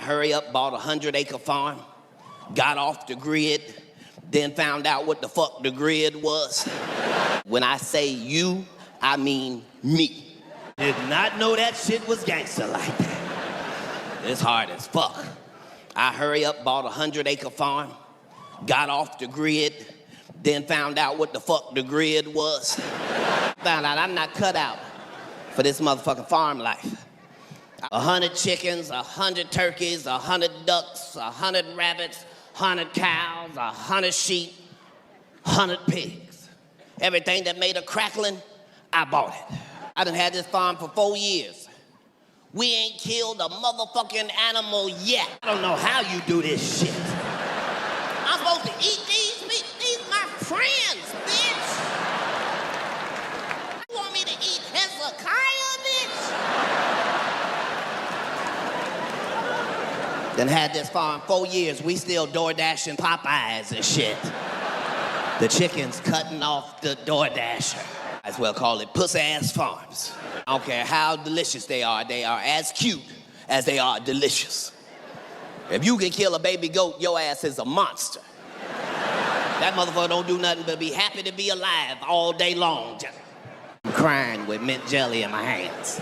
hurry up, bought a 100-acre farm, got off the grid, then found out what the fuck the grid was. When I say you, I mean me. Did not know that shit was gangster like that. It's hard as fuck. I hurry up, bought a 100-acre farm, got off the grid, then found out what the fuck the grid was. Found out I'm not cut out for this motherfucking farm life. 100 chickens, 100 turkeys, 100 ducks, 100 rabbits, 100 cows, 100 sheep, 100 pigs. Everything that made a crackling, I bought it. I done had this farm for 4 years. We ain't killed a motherfucking animal yet. I don't know how you do this shit. I'm supposed to eat these my friends, bitch. You want me to eat Hezekiah, bitch? Then had this farm 4 years. We still door dashing Popeyes and shit. The chickens cutting off the door dasher. As well call it puss-ass farms. I don't care how delicious they are as cute as they are delicious. If you can kill a baby goat, your ass is a monster. That motherfucker don't do nothing but be happy to be alive all day long. I'm crying with mint jelly in my hands.